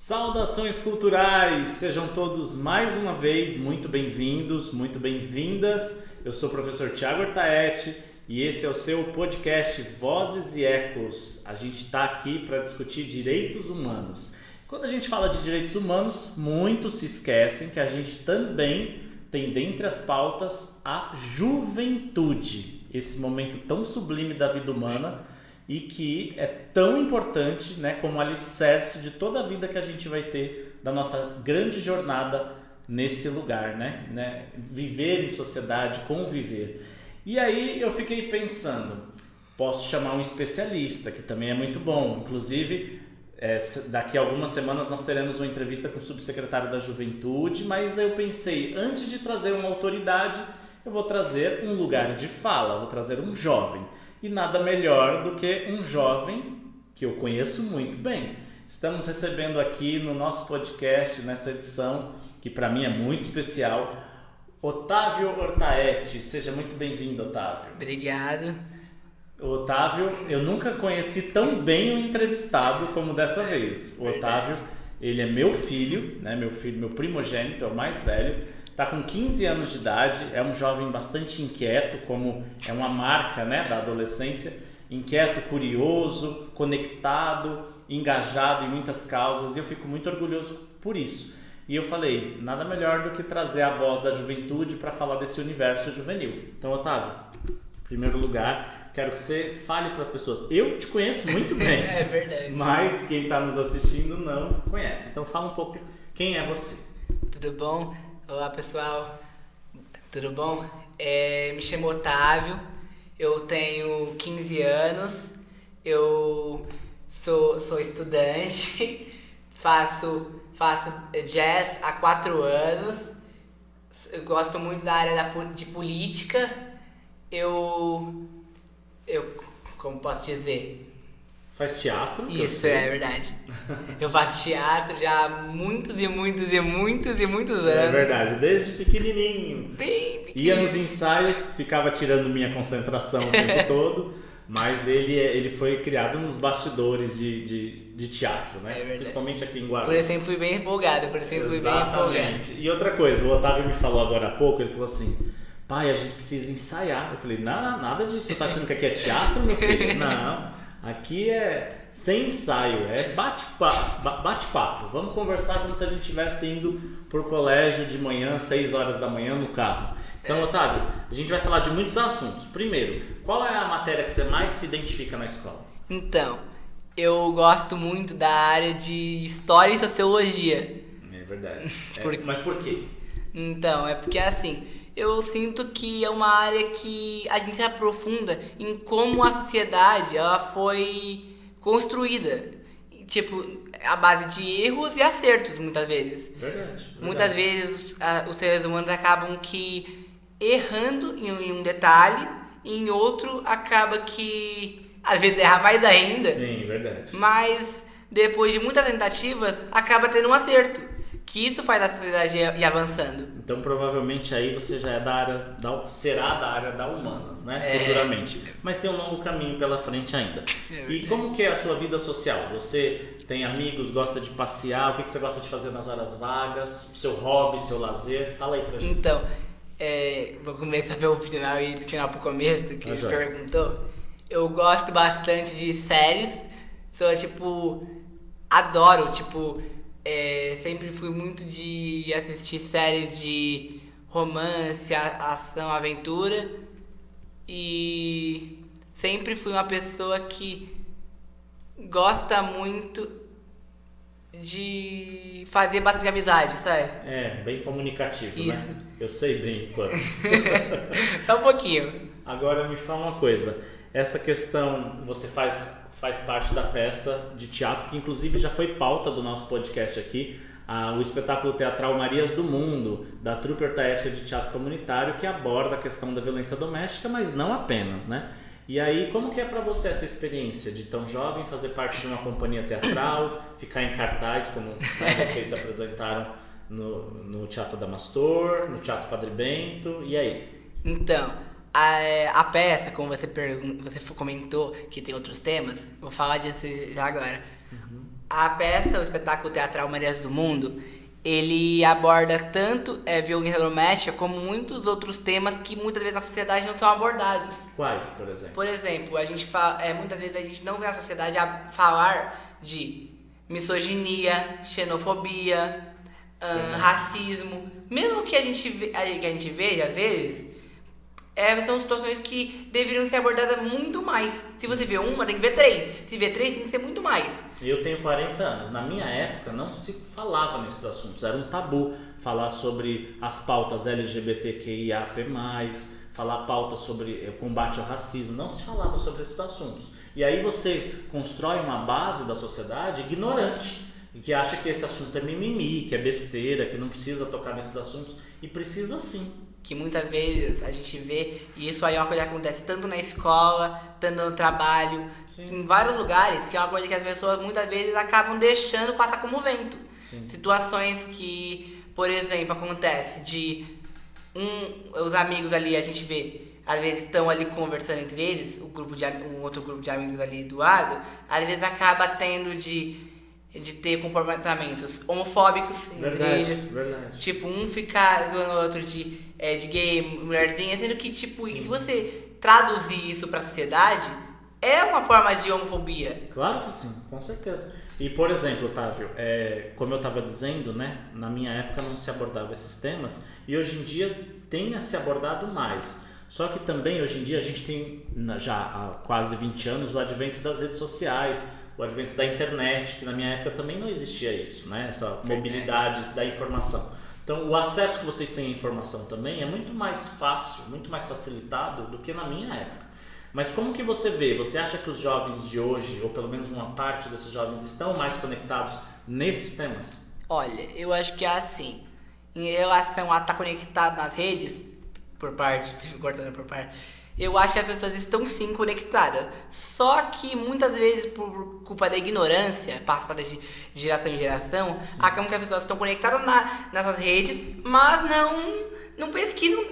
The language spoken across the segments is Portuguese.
Saudações culturais! Sejam todos mais uma vez muito bem-vindos, muito bem-vindas. Eu sou o professor Thiago Ortaetti e esse é o seu podcast Vozes e Ecos. A gente está aqui para discutir direitos humanos. Quando a gente fala de direitos humanos, muitos se esquecem que a gente também tem dentre as pautas a juventude, esse momento tão sublime da vida humana e que é tão importante, né, como alicerce de toda a vida que a gente vai ter da nossa grande jornada nesse lugar, né? Viver em sociedade, conviver. E aí eu fiquei pensando, posso chamar um especialista, que também é muito bom. Inclusive, daqui a algumas semanas nós teremos uma entrevista com o subsecretário da Juventude, mas eu pensei, antes de trazer uma autoridade, eu vou trazer um lugar de fala, vou trazer um jovem. E nada melhor do que um jovem que eu conheço muito bem. Estamos recebendo aqui no nosso podcast, nessa edição, que para mim é muito especial, Otávio Ortaetti. Seja muito bem-vindo, Otávio. Obrigado. Otávio, eu nunca conheci tão bem um entrevistado como dessa vez. O Otávio, ele é meu filho, né? Meu primogênito, é o mais velho. Está com 15 anos de idade, é um jovem bastante inquieto, como é uma marca, né, da adolescência. Inquieto, curioso, conectado, engajado em muitas causas, e eu fico muito orgulhoso por isso. E eu falei, nada melhor do que trazer a voz da juventude para falar desse universo juvenil. Então, Otávio, em primeiro lugar, quero que você fale para as pessoas. Eu te conheço muito bem, É verdade. Mas quem está nos assistindo não conhece. Então, fala um pouco quem é você. Tudo bom? Olá, pessoal. Tudo bom? Me chamo Otávio, eu tenho 15 anos, eu sou estudante, faço jazz há 4 anos, eu gosto muito da área de política, eu como posso dizer? Faz teatro? Isso, é verdade. Eu faço teatro já há muitos anos. É verdade, desde pequenininho. Bem pequenininho. Ia nos ensaios, ficava tirando minha concentração o tempo todo, mas ele foi criado nos bastidores de teatro, né? Principalmente aqui em Guarulhos. Por exemplo, fui bem empolgado, Exatamente. E outra coisa, o Otávio me falou agora há pouco, ele falou assim, pai, a gente precisa ensaiar. Eu falei, não, nada disso, você tá achando que aqui é teatro, meu filho? Não. Aqui é sem ensaio, é bate-papo. Vamos conversar como se a gente estivesse indo pro colégio de manhã, 6 horas da manhã, no carro. Então, Otávio, a gente vai falar de muitos assuntos. Primeiro, qual é a matéria que você mais se identifica na escola? Então, eu gosto muito da área de História e Sociologia. É verdade. Mas por quê? Então, é porque assim, eu sinto que é uma área que a gente se aprofunda em como a sociedade ela foi construída. Tipo, a base de erros e acertos, muitas vezes. Verdade. Muitas vezes os seres humanos acabam que errando em um detalhe, e em outro acaba que às vezes erra mais ainda. Sim, verdade. Mas depois de muitas tentativas, acaba tendo um acerto. Que isso faz a sociedade ir avançando. Então, provavelmente aí você já é será da área da humanas, né? Futuramente. Mas tem um longo caminho pela frente ainda. E como que é a sua vida social? Você tem amigos, gosta de passear? O que você gosta de fazer nas horas vagas? Seu hobby, seu lazer? Fala aí pra gente. Então, vou começar pelo final e do final pro começo, que você perguntou. Eu gosto bastante de séries. Adoro, sempre fui muito de assistir séries de romance, ação, aventura, e sempre fui uma pessoa que gosta muito de fazer bastante amizade, sabe? Bem comunicativo, isso. Né? Eu sei bem quanto. Só um pouquinho. Agora me fala uma coisa, essa questão, você faz parte da peça de teatro, que inclusive já foi pauta do nosso podcast aqui, o espetáculo teatral Marias do Mundo, da Trupe Ortaética de Teatro Comunitário, que aborda a questão da violência doméstica, mas não apenas, né? E aí, como que é pra você essa experiência de tão jovem fazer parte de uma companhia teatral, ficar em cartaz, como vocês se apresentaram no Teatro Adamastor, no Teatro Padre Bento, e aí? Então, a peça, como você comentou, que tem outros temas, vou falar disso já agora. A peça, o espetáculo teatral Marias do Mundo, ele aborda tanto violência doméstica como muitos outros temas que muitas vezes na sociedade não são abordados. Quais, por exemplo? Por exemplo, a gente fala, muitas vezes a gente não vê na sociedade a falar de misoginia, xenofobia, racismo. Mesmo que a gente veja, às vezes, são situações que deveriam ser abordadas muito mais. Se você vê uma, tem que ver 3. Se vê 3, tem que ser muito mais. Eu tenho 40 anos. Na minha época não se falava nesses assuntos. Era um tabu falar sobre as pautas LGBTQIAP+, falar pautas sobre combate ao racismo. Não se falava sobre esses assuntos. E aí você constrói uma base da sociedade ignorante, que acha que esse assunto é mimimi, que é besteira, que não precisa tocar nesses assuntos. E precisa sim. Que muitas vezes a gente vê, e isso aí é uma coisa que acontece tanto na escola, tanto no trabalho, em vários lugares, que é uma coisa que as pessoas muitas vezes acabam deixando passar como vento. Sim. Situações que, por exemplo, acontece de os amigos ali, a gente vê, às vezes estão ali conversando entre eles, um outro grupo de amigos ali do lado, às vezes acaba tendo de ter comportamentos homofóbicos entre eles. Verdade. Tipo, um ficar zoando o outro de gay, mulherzinha, sendo que, tipo, se você traduzir isso pra sociedade, é uma forma de homofobia. Claro que sim, com certeza. E, por exemplo, Otávio, como eu estava dizendo, né, na minha época não se abordava esses temas e hoje em dia tem se abordado mais. Só que também, hoje em dia, a gente tem, já há quase 20 anos, o advento das redes sociais, o advento da internet, que na minha época também não existia isso, né? Essa mobilidade da informação. Então, o acesso que vocês têm à informação também é muito mais fácil, muito mais facilitado do que na minha época. Mas como que você vê? Você acha que os jovens de hoje, ou pelo menos uma parte desses jovens, estão mais conectados nesses temas? Olha, eu acho que é assim. Em relação a estar conectado nas redes, cortando por parte, eu acho que as pessoas estão sim conectadas. Só que muitas vezes, por culpa da ignorância passada de geração em geração, acabam que as pessoas estão conectadas nessas redes, mas não pesquisam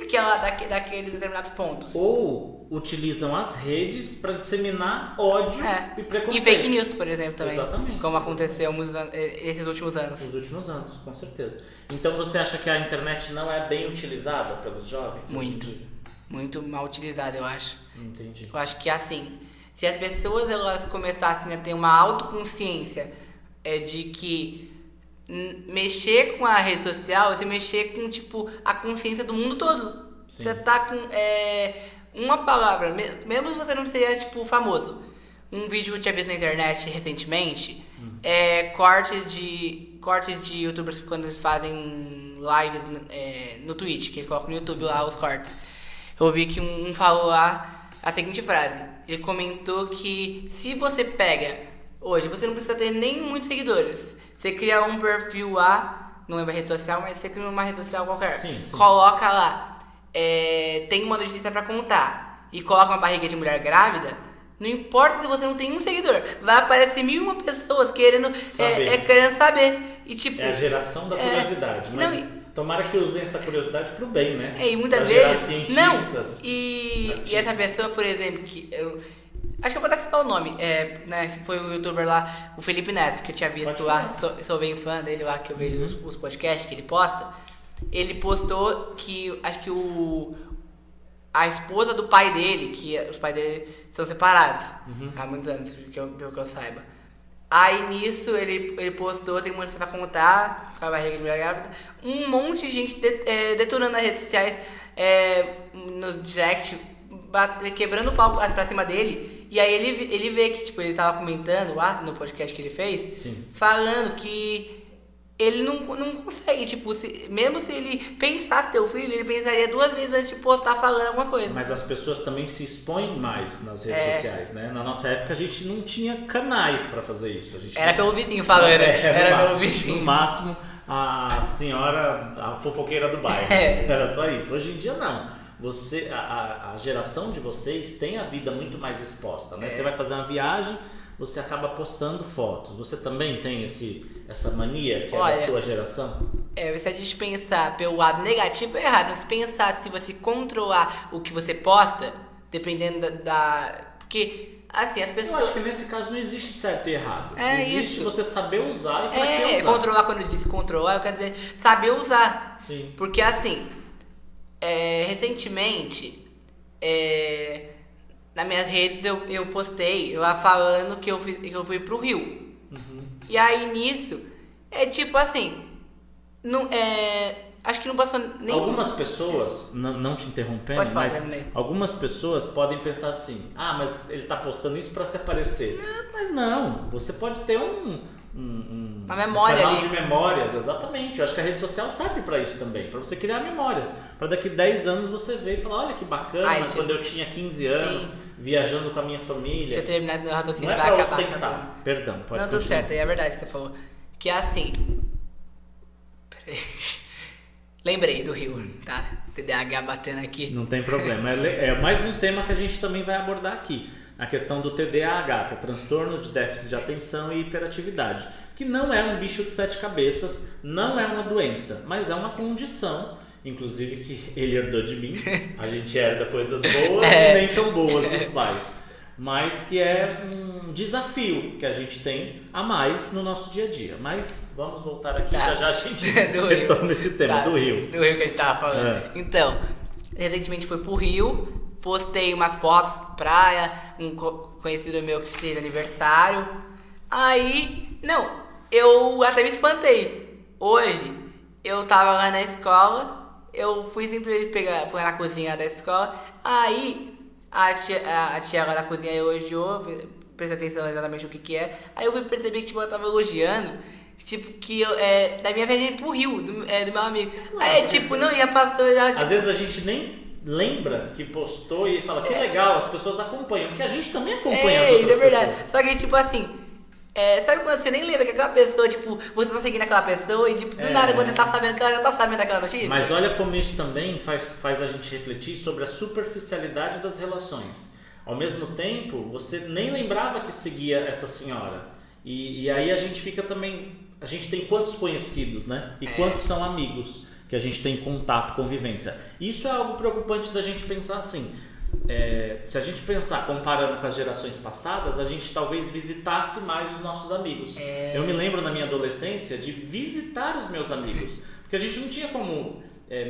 daqueles determinados pontos. Ou utilizam as redes para disseminar ódio e preconceito. E fake news, por exemplo, também. Exatamente. Como aconteceu nesses últimos anos. Nos últimos anos, com certeza. Então você acha que a internet não é bem utilizada pelos jovens? Muito mal utilizada, eu acho. Entendi. Eu acho que assim, se as pessoas elas começassem a ter uma autoconsciência de que mexer com a rede social, você mexer com, tipo, a consciência do mundo todo. Sim. Você tá com uma palavra, mesmo se você não seja, tipo, famoso. Um vídeo que eu tinha visto na internet recentemente cortes de youtubers quando eles fazem lives no Twitch, que eles colocam no YouTube lá os cortes. Eu vi que um falou lá a seguinte frase. Ele comentou que se você pega hoje, você não precisa ter nem muitos seguidores. Você cria um perfil lá, não lembro a rede social, mas você cria uma rede social qualquer. Sim. Coloca lá, tem uma notícia pra contar e coloca uma barriga de mulher grávida. Não importa se você não tem um seguidor, vai aparecer 1.000 pessoas querendo saber. E, tipo, é a geração da curiosidade, mas tomara que usem essa curiosidade pro bem, né? E muitas pra gerar vezes. cientistas. E essa pessoa, por exemplo, que eu. Acho que eu vou até citar o nome, né? Que foi o youtuber lá, o Felipe Neto, que eu tinha visto lá, sou bem fã dele lá, que eu vejo os podcasts que ele posta. Ele postou que acho que a esposa do pai dele, que os pais dele são separados há muitos anos, que eu saiba. Aí nisso ele postou, tem um monte de pra contar, com a barriga de mulher grávida, um monte de gente detonando nas redes sociais, no direct, quebrando o pau pra cima dele. E aí ele vê que, tipo, ele tava comentando lá no podcast que ele fez, falando que ele não consegue, tipo, mesmo se ele pensasse ter o filho, ele pensaria 2 vezes antes de postar falando alguma coisa. Mas as pessoas também se expõem mais nas redes sociais, né? Na nossa época a gente não tinha canais pra fazer isso. Era pelo vizinho falando, era pelo vizinho. No máximo, a senhora, a fofoqueira do bairro. Era só isso. Hoje em dia não. A geração de vocês tem a vida muito mais exposta, né? Você vai fazer uma viagem, você acaba postando fotos. Você também tem essa mania que é da sua geração? Se a gente pensar pelo lado negativo é errado, mas se pensar se você controlar o que você posta, dependendo porque assim, as Eu pessoas... acho que nesse caso não existe certo e errado. É existe isso. você saber usar e pra que usar. Controlar, quando eu disse controlar, eu quero dizer saber usar. Sim. Porque assim, recentemente, nas minhas redes eu postei lá falando que eu fui pro Rio. Uhum. E aí nisso, tipo assim, não, acho que não passou nem... Algumas pessoas, não te interrompendo, Pode falar, mas terminei. algumas pessoas podem pensar assim, mas ele tá postando isso pra se aparecer. Mas não, você pode ter Uma memória canal ali. de memórias, exatamente. Eu acho que a rede social serve pra isso também, pra você criar memórias. Pra daqui 10 anos você ver e falar, olha que bacana, quando eu tinha 15 anos, viajando com a minha família. Deixa eu terminar meu raciocínio, Não é vai pra acabar. ostentar. Perdão, pode Não, tudo continuar. certo, é verdade que você falou. Que é assim... Peraí. Lembrei do Rio, tá? TDAH batendo aqui. Não tem problema. É mais um tema que a gente também vai abordar aqui. A questão do TDAH, que é transtorno de déficit de atenção e hiperatividade. Que não é um bicho de 7 cabeças, não é uma doença, mas é uma condição, inclusive que ele herdou de mim. A gente herda coisas boas e nem tão boas dos pais. Mas que é um desafio que a gente tem a mais no nosso dia a dia. Mas vamos voltar aqui, já a gente retoma esse tema do Rio. Do Rio que a gente tava falando. Então, recentemente fui pro Rio, postei umas fotos, praia, um conhecido meu que fez aniversário. Aí, eu até me espantei. Hoje, eu tava lá na escola, eu fui simplesmente fui na cozinha da escola, aí... A tia lá da cozinha elogiou, presta atenção exatamente o que é. Aí eu fui perceber que ela tava elogiando, que da minha viagem pro Rio, do meu amigo. Aí já passou. Às vezes a gente nem lembra que postou e fala que legal, as pessoas acompanham, porque a gente também acompanha as outras verdade. pessoas. Só que assim, sabe quando você nem lembra que aquela pessoa, você tá seguindo aquela pessoa e do nada quando você tá sabendo que ela já tá sabendo daquela notícia? Mas olha como isso também faz a gente refletir sobre a superficialidade das relações. Ao mesmo tempo, você nem lembrava que seguia essa senhora. E aí a gente fica também... A gente tem quantos conhecidos, né? E quantos são amigos que a gente tem contato, convivência. Isso é algo preocupante da gente pensar assim... se a gente pensar comparando com as gerações passadas, a gente talvez visitasse mais os nossos amigos. Eu me lembro na minha adolescência de visitar os meus amigos, porque a gente não tinha como,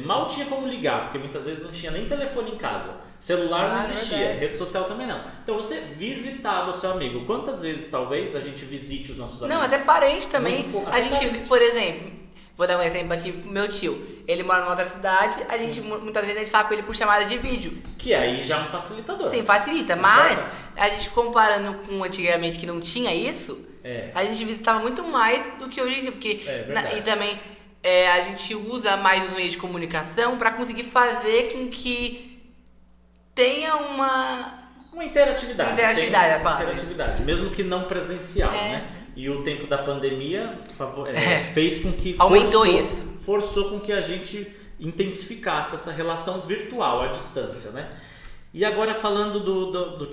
mal tinha como ligar, porque muitas vezes não tinha nem telefone em casa, celular não existia, rede social também não. Então você visitava o seu amigo. Quantas vezes talvez a gente visite os nossos amigos? Não, até parente também. Até gente, parente. por exemplo, vou dar um exemplo aqui pro meu tio. Ele mora em outra cidade, muitas vezes a gente fala com ele por chamada de vídeo. Que aí já é um facilitador. Sim, facilita, mas a gente comparando com antigamente que não tinha isso, a gente visitava muito mais do que hoje em dia, porque e também a gente usa mais os meios de comunicação para conseguir fazer com que tenha uma interatividade. Interatividade, mesmo que não presencial, né? E o tempo da pandemia fez com que forçou com que a gente intensificasse essa relação virtual à distância, né? E agora falando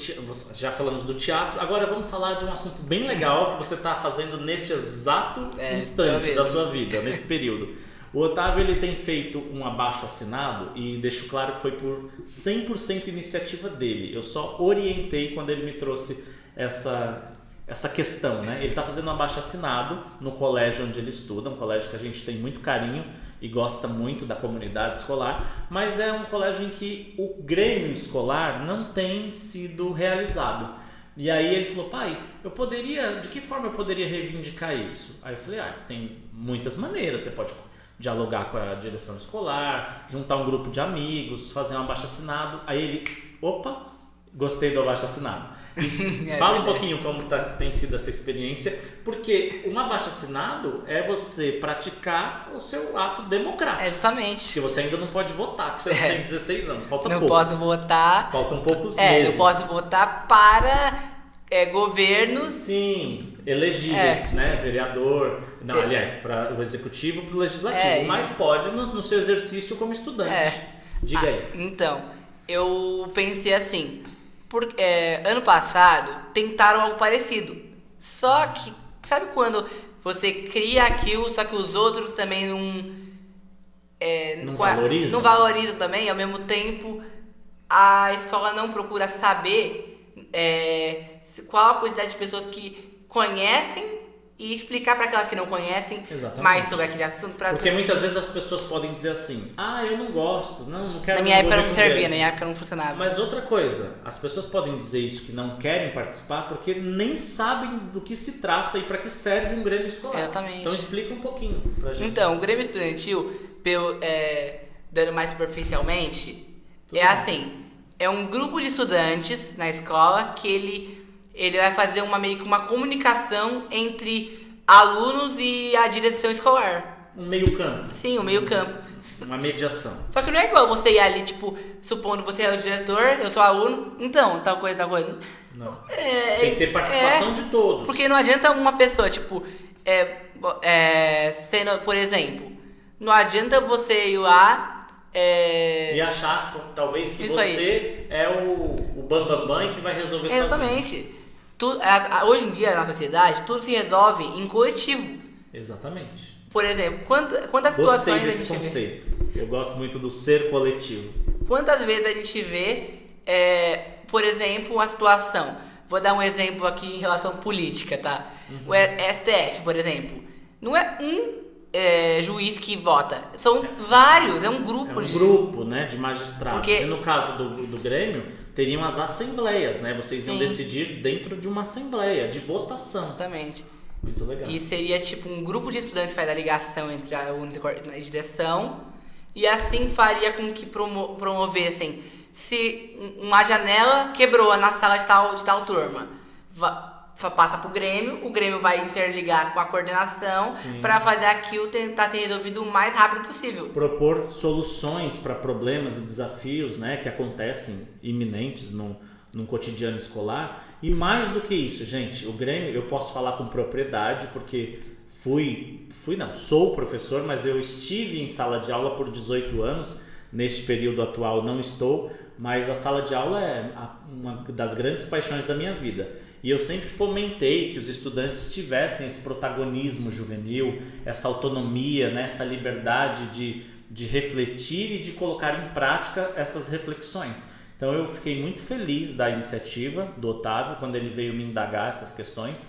já falamos do teatro, agora vamos falar de um assunto bem legal que você está fazendo neste exato instante da sua vida, nesse período. O Otávio ele tem feito um abaixo-assinado e deixo claro que foi por 100% iniciativa dele. Eu só orientei quando ele me trouxe essa questão, né? Ele está fazendo um abaixo-assinado no colégio onde ele estuda, um colégio que a gente tem muito carinho e gosta muito da comunidade escolar, mas é um colégio em que o grêmio escolar não tem sido realizado. E aí ele falou, pai, de que forma eu poderia reivindicar isso? Aí eu falei, tem muitas maneiras, você pode dialogar com a direção escolar, juntar um grupo de amigos, fazer um abaixo-assinado. Aí ele, gostei do abaixo-assinado. Fala um pouquinho como tem sido essa experiência, porque um abaixo-assinado é você praticar o seu ato democrático. Exatamente. Porque você ainda não pode votar, porque você não tem 16 anos, falta pouco. Não posso votar. Faltam poucos meses. Não posso votar para governos... Sim, elegíveis, né? Vereador, aliás, para o executivo e para o legislativo, mas pode no seu exercício como estudante. Diga aí. Então, eu pensei assim, ano passado tentaram algo parecido, só que, sabe quando você cria aquilo, só que os outros também não valorizam também, ao mesmo tempo a escola não procura saber qual a quantidade de pessoas que conhecem e explicar para aquelas que não conhecem mais sobre aquele assunto. Porque muitas vezes as pessoas podem dizer assim, eu não gosto, não quero... Na minha época não servia, na minha época não funcionava. Mas outra coisa, as pessoas podem dizer isso, que não querem participar, porque nem sabem do que se trata e para que serve um Grêmio escolar. Exatamente. Então explica um pouquinho pra gente. Então, o Grêmio Estudantil, dando mais superficialmente, é um grupo de estudantes na escola que ele vai fazer meio que uma comunicação entre alunos e a direção escolar. Um meio campo. Sim, um meio campo. Uma mediação. Só que não é igual você ir ali, tipo, supondo você é o diretor, eu sou aluno, então, tal coisa. Não. Tem que ter participação de todos. Porque não adianta uma pessoa, tipo, sendo, por exemplo, não adianta você ir lá... E achar, talvez, que você é o bambambam e que vai resolver sozinho. Exatamente. Hoje em dia, na sociedade, tudo se resolve em coletivo. Exatamente. Por exemplo, quantas situações a gente desse conceito. Eu gosto muito do ser coletivo. Quantas vezes a gente vê, por exemplo, uma situação... Vou dar um exemplo aqui em relação política, tá? O STF, por exemplo. Não é juiz que vota. São vários, é um grupo. É um grupo, né, de magistrados. Porque... E no caso do Grêmio, teriam as assembleias, né? Vocês iam decidir dentro de uma assembleia, de votação. Exatamente. Muito legal. E seria tipo um grupo de estudantes que faz a ligação entre alunos e a direção. E assim faria com que promovessem. Se uma janela quebrou na sala de tal turma, passa pro Grêmio, o Grêmio vai interligar com a coordenação para fazer aquilo tentar ser resolvido o mais rápido possível. Propor soluções para problemas e desafios, né, que acontecem iminentes num cotidiano escolar. E mais do que isso, gente, o Grêmio, eu posso falar com propriedade, porque sou professor, mas eu estive em sala de aula por 18 anos, neste período atual não estou, mas a sala de aula é uma das grandes paixões da minha vida. E eu sempre fomentei que os estudantes tivessem esse protagonismo juvenil, essa autonomia, né, essa liberdade de refletir e de colocar em prática essas reflexões. Então eu fiquei muito feliz da iniciativa do Otávio, quando ele veio me indagar essas questões,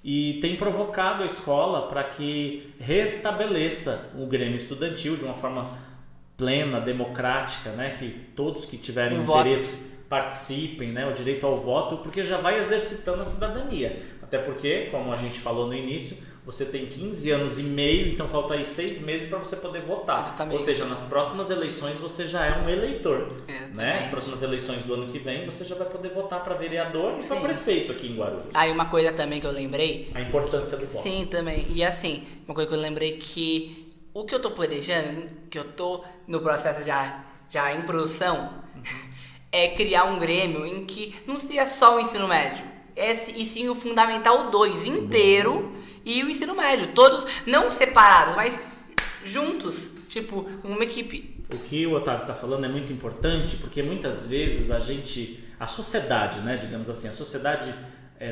e tem provocado a escola para que restabeleça o Grêmio Estudantil de uma forma plena, democrática, né, que todos que tiverem interesse participem, né, o direito ao voto, porque já vai exercitando a cidadania. Até porque, como a gente falou no início, você tem 15 anos e meio, então falta aí 6 meses para você poder votar. Exatamente. Ou seja, nas próximas eleições você já é um eleitor. Né? As próximas eleições do ano que vem você já vai poder votar para vereador e para prefeito aqui em Guarulhos. Aí uma coisa também que eu lembrei... A importância do voto. Sim, também. E assim, uma coisa que eu lembrei que o que eu tô planejando, que eu tô no processo já em produção, é criar um Grêmio em que não seja só o ensino médio, e sim o Fundamental 2 inteiro e o ensino médio, todos não separados, mas juntos, tipo, uma equipe. O que o Otávio está falando é muito importante, porque muitas vezes a sociedade, né, digamos assim, a sociedade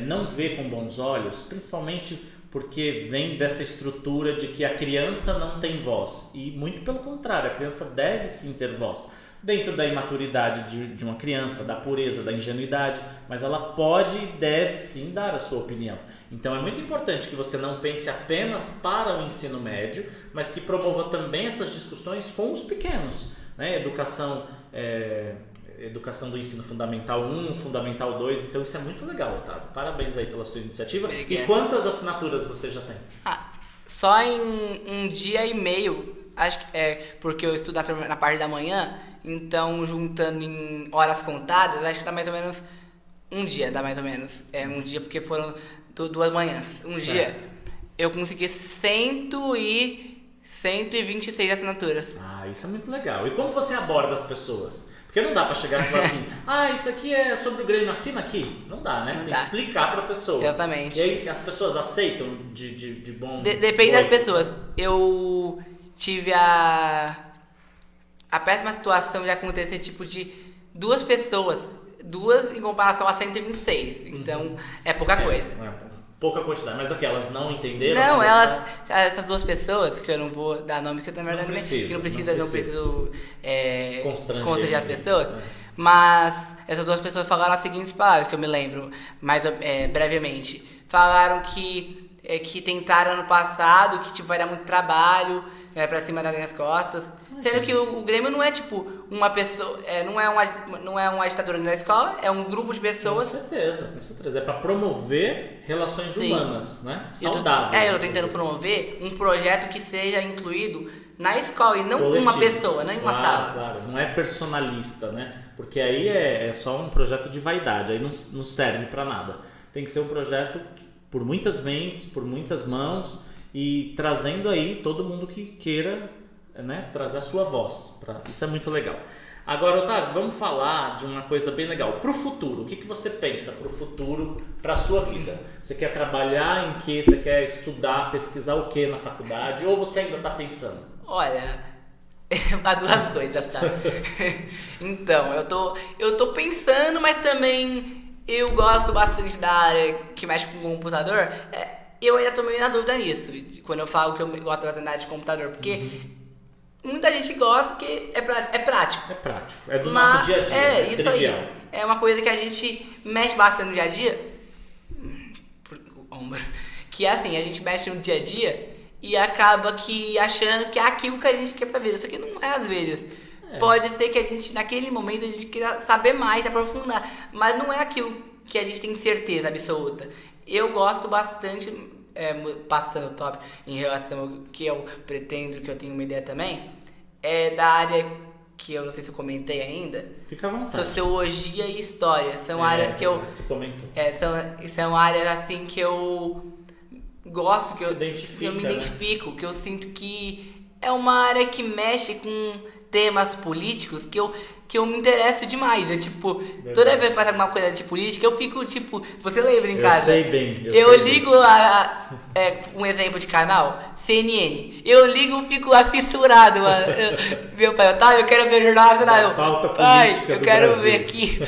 não vê com bons olhos, principalmente porque vem dessa estrutura de que a criança não tem voz. E muito pelo contrário, a criança deve sim ter voz. Dentro da imaturidade de uma criança, da pureza, da ingenuidade, mas ela pode e deve sim dar a sua opinião. Então é muito importante que você não pense apenas para o ensino médio, mas que promova também essas discussões com os pequenos, né? Educação do ensino fundamental 1, fundamental 2, então isso é muito legal, Otávio. Parabéns aí pela sua iniciativa. Obrigado. E quantas assinaturas você já tem? Só em um dia e meio, acho que porque eu estudo na parte da manhã, então juntando em horas contadas, acho que dá mais ou menos um dia, um dia porque foram 2 manhãs. Dia eu consegui 126 assinaturas. Isso é muito legal. E como você aborda as pessoas? Porque não dá pra chegar e falar assim, isso aqui é sobre o Grêmio, assina aqui. Não dá, né? Tem que explicar pra pessoa. Exatamente. E aí as pessoas aceitam de bom... Depende das pessoas. Eu tive a péssima situação de acontecer tipo de 2 pessoas, 2 em comparação a 126. Então, é pouca coisa. Pouca quantidade, mas elas não entenderam? Não, essas 2 pessoas, que eu não vou dar nome, porque também não preciso constranger as pessoas, Mas essas duas pessoas falaram as seguintes palavras, que eu me lembro brevemente. Falaram que tentaram ano passado, que tipo, vai dar muito trabalho, pra cima das minhas costas. Sendo que o Grêmio não é tipo uma pessoa, não é uma ditadura na escola, é um grupo de pessoas. Com certeza. É pra promover relações humanas, né? Saudáveis. Eu tô tentando promover um projeto que seja incluído na escola e não coletivo. Uma pessoa, não em uma sala. Claro, não é personalista, né? Porque aí é só um projeto de vaidade, aí não serve pra nada. Tem que ser um projeto por muitas mentes, por muitas mãos e trazendo aí todo mundo que queira, né, trazer a sua voz. Isso é muito legal. Agora, Otávio, vamos falar de uma coisa bem legal. Para o futuro, o que você pensa para o futuro, para a sua vida? Você quer trabalhar em quê? Você quer estudar, pesquisar o quê na faculdade? Ou você ainda está pensando? Olha, há duas coisas, tá? Então, eu tô pensando, mas também eu gosto bastante da área que mexe com o computador. Eu ainda tô meio na dúvida nisso, quando eu falo que eu gosto bastante da área de computador, porque muita gente gosta porque é prático. É prático, é do nosso dia a dia, é isso trivial. Aí. É uma coisa que a gente mexe bastante no dia a dia, que é assim, a gente mexe no dia a dia e acaba que achando que é aquilo que a gente quer pra vida, só que não é às vezes. Pode ser que a gente, naquele momento, a gente queira saber mais, aprofundar, mas não é aquilo que a gente tem certeza absoluta. Eu gosto bastante, passando o tópico em relação ao que eu pretendo, que eu tenho uma ideia também, da área que eu não sei se eu comentei ainda. Fica à vontade. Sociologia e história. São áreas que eu... Você comentou. São áreas assim que eu gosto, que eu me identifico, né? Que eu sinto que é uma área que mexe com temas políticos que eu me interesso demais. Eu, tipo, toda vez que faz alguma coisa de política, eu fico, tipo, você lembra em casa? Eu sei bem. Eu ligo um exemplo de canal, CNN. Eu ligo e fico fissurado, mano. Meu pai, Otávio, eu quero ver o Jornal Nacional. Pauta política eu quero Brasil. Ver aqui.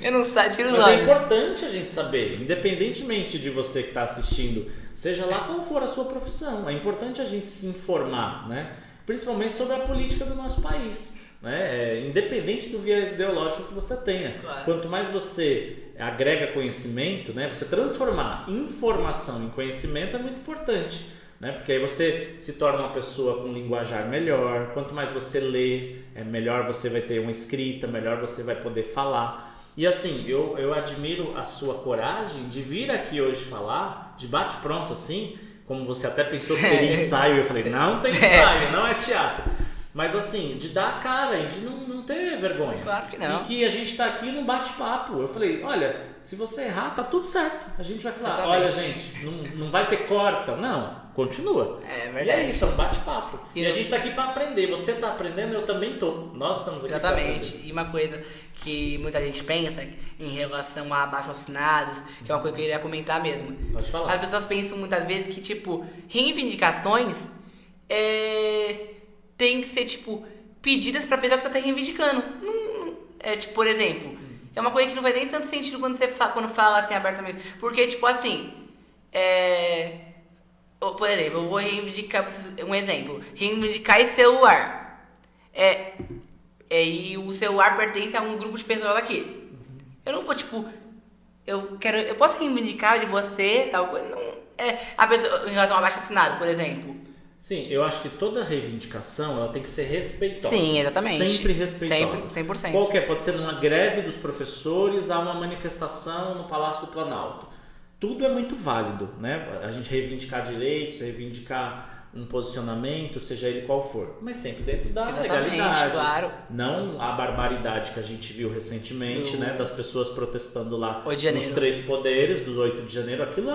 Eu não sei, tira os Mas olhos. é importante a gente saber, independentemente de você que está assistindo, seja lá qual for a sua profissão, é importante a gente se informar, né? Principalmente sobre a política do nosso país, né? Independente do viés ideológico que você tenha. Claro. Quanto mais você agrega conhecimento, né? Você transformar informação em conhecimento é muito importante, né? Porque aí você se torna uma pessoa com linguajar melhor. Quanto mais você lê, melhor você vai ter uma escrita, melhor você vai poder falar. E assim, eu admiro a sua coragem de vir aqui hoje falar, de bate pronto assim, como você até pensou que teria ensaio, eu falei, não tem ensaio, não é teatro. Mas assim, de dar a cara e de não ter vergonha. Claro que não. E que a gente tá aqui num bate-papo. Eu falei, olha, se você errar, tá tudo certo. A gente vai falar, Exatamente. olha gente, não vai ter corta. Não, continua. É verdade. E é isso, é um bate-papo. E a eu... gente tá aqui pra aprender. Você tá aprendendo, eu também tô. Nós estamos aqui Exatamente. E uma coisa que muita gente pensa em relação a abaixo-assinados, que é uma coisa que eu iria comentar mesmo. Pode falar. As pessoas pensam muitas vezes que, tipo, reivindicações tem que ser, tipo, pedidas pra pessoa que tá reivindicando. Tipo, por exemplo, é uma coisa que não faz nem tanto sentido quando fala assim abertamente. Porque, tipo assim, por exemplo, eu vou reivindicar, um exemplo, reivindicar esse celular. E o celular pertence a um grupo de pessoas aqui. Eu não vou, tipo, eu posso reivindicar de você, tal coisa, não. A pessoa, em relação a abaixo-assinado, por exemplo. Sim, eu acho que toda reivindicação ela tem que ser respeitosa. Sim, exatamente. Sempre respeitosa. 100%. Qualquer, pode ser numa greve dos professores, a uma manifestação no Palácio do Planalto. Tudo é muito válido, né? A gente reivindicar direitos, reivindicar um posicionamento, seja ele qual for. Mas sempre dentro da legalidade. Claro. Não a barbaridade que a gente viu recentemente, né? Das pessoas protestando lá nos 3 poderes, dos 8 de janeiro. Aquilo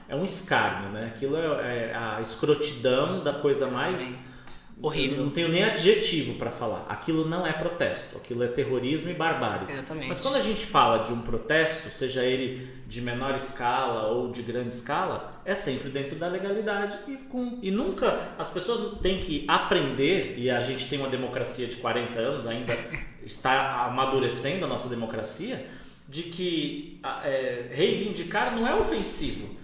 é um escárnio, né? Aquilo é a escrotidão da coisa mais horrível. Não tenho nem adjetivo para falar. Aquilo não é protesto, aquilo é terrorismo e barbárie. Exatamente. Mas quando a gente fala de um protesto, seja ele de menor escala ou de grande escala, é sempre dentro da legalidade e nunca as pessoas têm que aprender, e a gente tem uma democracia de 40 anos, ainda está amadurecendo a nossa democracia, de que reivindicar não é ofensivo.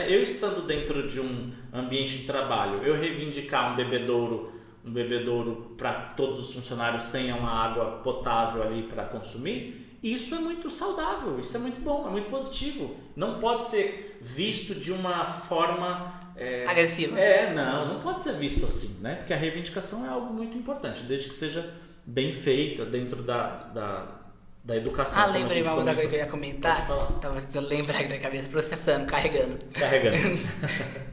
Eu estando dentro de um ambiente de trabalho, eu reivindicar um bebedouro um bebedouro para todos os funcionários tenham uma água potável ali para consumir, isso é muito saudável, isso é muito bom, é muito positivo. Não pode ser visto de uma forma... agressiva. Não pode ser visto assim, né? Porque a reivindicação é algo muito importante, desde que seja bem feita dentro da educação. Lembrei uma outra coisa que eu ia comentar. Tava tentando lembrar aqui na cabeça, processando, carregando.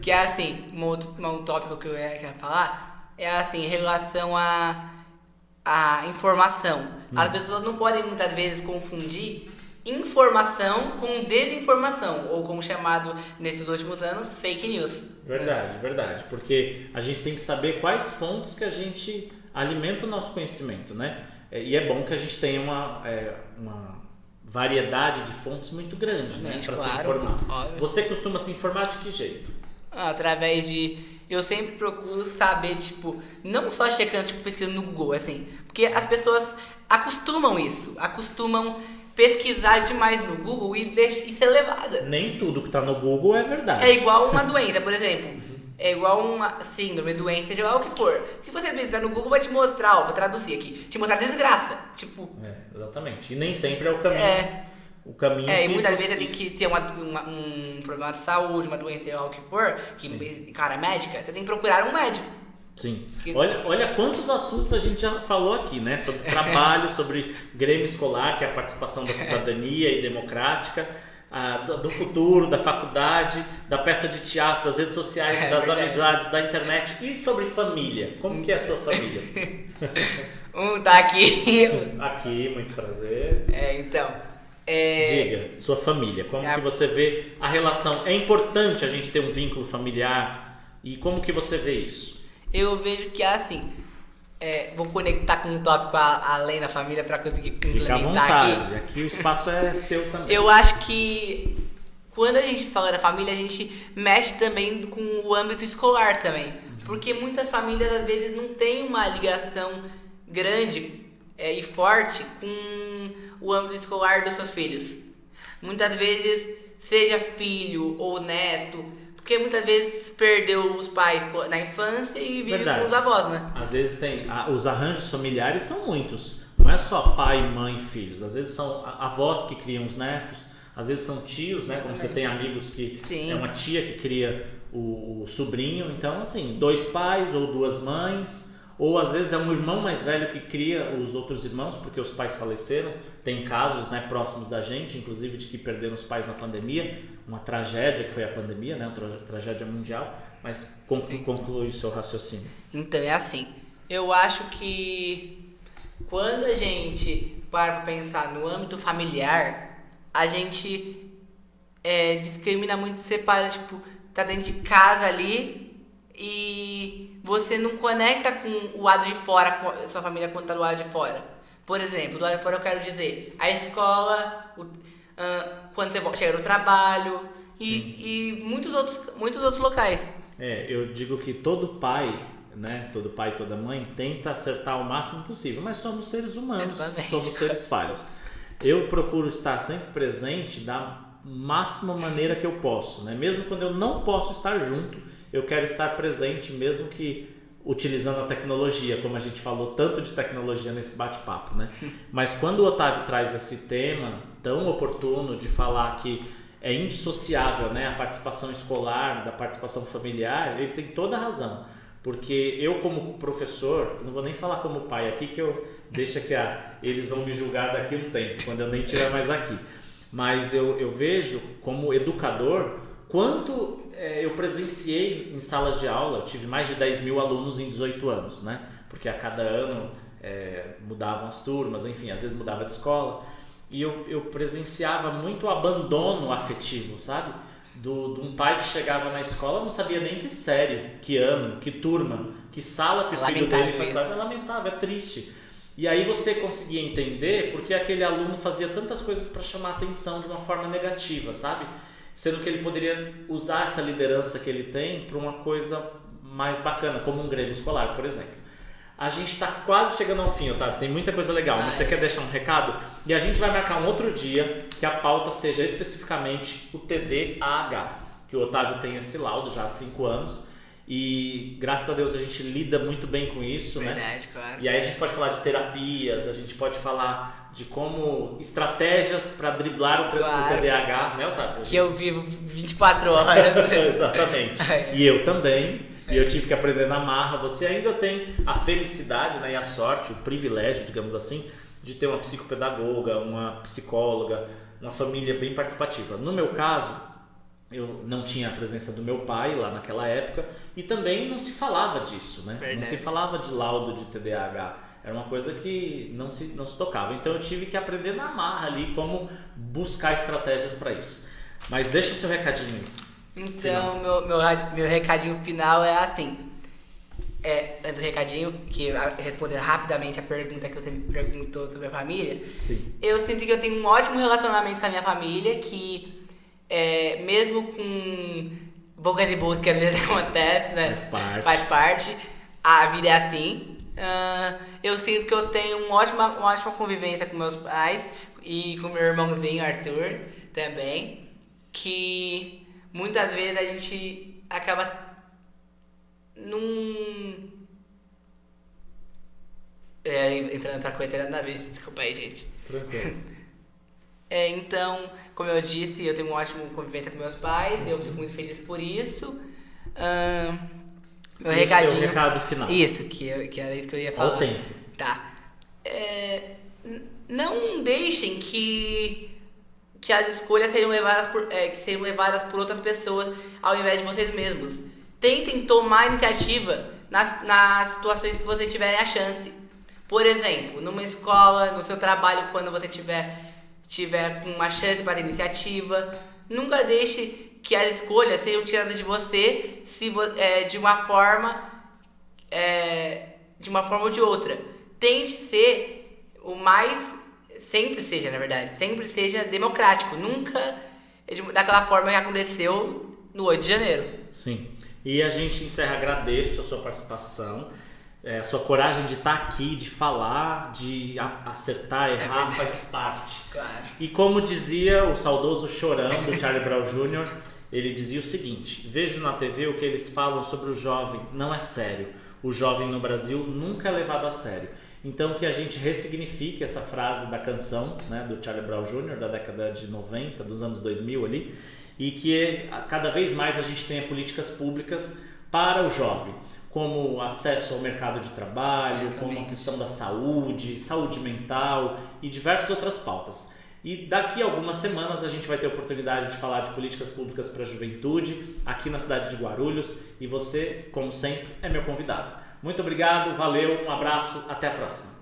Que é assim, um tópico que eu ia falar é assim, em relação a informação. As pessoas não podem muitas vezes confundir informação com desinformação, ou como chamado nesses últimos anos, fake news. Verdade, porque a gente tem que saber quais fontes que a gente alimenta o nosso conhecimento, né? E é bom que a gente tenha uma variedade de fontes muito grande, né, para se informar. Óbvio. Você costuma se informar de que jeito? Através de... Eu sempre procuro saber, tipo, não só checando, tipo, pesquisando no Google, assim, porque as pessoas acostumam pesquisar demais no Google e ser levada. Nem tudo que tá no Google é verdade. É igual uma doença, por exemplo. É igual uma síndrome, doença, seja lá o que for. Se você pesquisar no Google, vai te mostrar, vou traduzir aqui, te mostrar desgraça. Tipo... exatamente. E nem sempre é o caminho. O caminho e muitas vezes tem que ser um problema de saúde, uma doença, seja lá o que for, cara, médica, você tem que procurar um médico. Sim. Olha quantos assuntos a gente já falou aqui, né? Sobre trabalho, sobre Grêmio Escolar, que é a participação da cidadania e democrática, do futuro, da faculdade, da peça de teatro, das redes sociais, das amizades, da internet e sobre família. Como que é a sua família? Tá aqui. Aqui, muito prazer. Então... Diga, sua família, como que você vê a relação? É importante a gente ter um vínculo familiar e como que você vê isso? Eu vejo que assim, vou conectar com um tópico além da família para conseguir Fica à vontade, aqui o espaço é seu também. Eu acho que quando a gente fala da família, a gente mexe também com o âmbito escolar também, porque muitas famílias às vezes não têm uma ligação grande e forte com o âmbito escolar dos seus filhos. Muitas vezes, seja filho ou neto, porque muitas vezes perdeu os pais na infância e vive com os avós, né? Às vezes os arranjos familiares são muitos. Não é só pai, mãe, filhos. Às vezes são avós que criam os netos. Às vezes são tios, né? Como você tem amigos que é uma tia que cria o sobrinho. Então, assim, 2 pais ou 2 mães. Ou às vezes é um irmão mais velho que cria os outros irmãos, porque os pais faleceram. Tem casos, né, próximos da gente, inclusive de que perderam os pais na pandemia. Uma tragédia que foi a pandemia, né, uma tragédia mundial. Mas conclui o seu raciocínio. Então é assim, eu acho que quando a gente para pensar no âmbito familiar, a gente discrimina muito, separa, tipo, tá dentro de casa ali e você não conecta com o lado de fora, com a sua família quando tá do lado de fora. Por exemplo, do lado de fora eu quero dizer a escola, quando você chega no trabalho e muitos outros locais. Eu digo que todo pai, né, todo pai e toda mãe tenta acertar o máximo possível, mas somos seres humanos, somos seres falhos. Eu procuro estar sempre presente da máxima maneira que eu posso, né? Mesmo quando eu não posso estar junto, eu quero estar presente, mesmo que utilizando a tecnologia, como a gente falou tanto de tecnologia nesse bate-papo, né? Mas quando o Otávio traz esse tema tão oportuno de falar que é indissociável, né, a participação escolar da participação familiar, ele tem toda a razão. Porque eu, como professor, não vou nem falar como pai aqui, que eu deixo que eles vão me julgar daqui a um tempo, quando eu nem estiver mais aqui. Mas eu vejo como educador quanto eu presenciei em salas de aula. Eu tive mais de 10 mil alunos em 18 anos, né? Porque a cada ano mudavam as turmas, enfim, às vezes mudava de escola. E eu presenciava muito abandono afetivo, sabe? De um pai que chegava na escola, não sabia nem que série, que ano, que turma, que sala que o filho dele fazia. É lamentável, é triste. E aí você conseguia entender porque aquele aluno fazia tantas coisas para chamar a atenção de uma forma negativa, sabe? Sendo que ele poderia usar essa liderança que ele tem para uma coisa mais bacana, como um Grêmio Escolar, por exemplo. A gente está quase chegando ao fim, Otávio, tem muita coisa legal, mas você quer deixar um recado? E a gente vai marcar um outro dia que a pauta seja especificamente o TDAH, que o Otávio tem esse laudo já há 5 anos, E graças a Deus a gente lida muito bem com isso, né? Verdade, claro. E aí a gente pode falar de terapias, a gente pode falar de como estratégias para driblar o TDAH, né, Otávio? Que eu vivo 24 horas. Exatamente. E eu também. E eu tive que aprender na marra. Você ainda tem a felicidade, né, e a sorte, o privilégio, digamos assim, de ter uma psicopedagoga, uma psicóloga, uma família bem participativa. No meu caso, eu não tinha a presença do meu pai lá naquela época e também não se falava disso, né? Verdade. Não se falava de laudo de TDAH. Era uma coisa que não se tocava. Então eu tive que aprender na marra ali como buscar estratégias para isso. Mas deixa o seu recadinho aí. Então, meu recadinho final é assim. Antes do recadinho, que respondendo rapidamente a pergunta que você me perguntou sobre a família. Sim. Eu sinto que eu tenho um ótimo relacionamento com a minha família, que mesmo com bocas e boas que às vezes acontece, né? Faz parte. A vida é assim. Eu sinto que eu tenho uma ótima convivência com meus pais e com meu irmãozinho Arthur também, que muitas vezes a gente acaba entrando outra coisa nada a ver, desculpa aí, gente. Tranquilo. Então, como eu disse, eu tenho uma ótima convivência com meus pais, eu fico muito feliz por isso. Meu recadinho. Seu recado final. Isso, que era isso que eu ia falar. Ao tempo. Tá. Não deixem que as escolhas sejam levadas por outras pessoas ao invés de vocês mesmos. Tentem tomar iniciativa nas situações que vocês tiverem a chance. Por exemplo, numa escola, no seu trabalho, quando você tiver com uma chance para iniciativa, nunca deixe que as escolhas sejam tiradas de você de uma forma ou de outra. Tente ser sempre seja democrático, nunca daquela forma que aconteceu no 8 de janeiro. Sim. E a gente agradeço a sua participação, a sua coragem de estar aqui, de falar, de acertar, errar, faz parte. Claro. E como dizia o saudoso Chorão do Charlie Brown Jr., ele dizia o seguinte: vejo na TV o que eles falam sobre o jovem, não é sério. O jovem no Brasil nunca é levado a sério. Então que a gente ressignifique essa frase da canção, né, do Charlie Brown Jr., da década de 90, dos anos 2000 ali, e que cada vez mais a gente tenha políticas públicas para o jovem, como acesso ao mercado de trabalho, como a questão da saúde mental e diversas outras pautas. E daqui a algumas semanas a gente vai ter a oportunidade de falar de políticas públicas para a juventude aqui na cidade de Guarulhos e você, como sempre, é meu convidado. Muito obrigado, valeu, um abraço, até a próxima.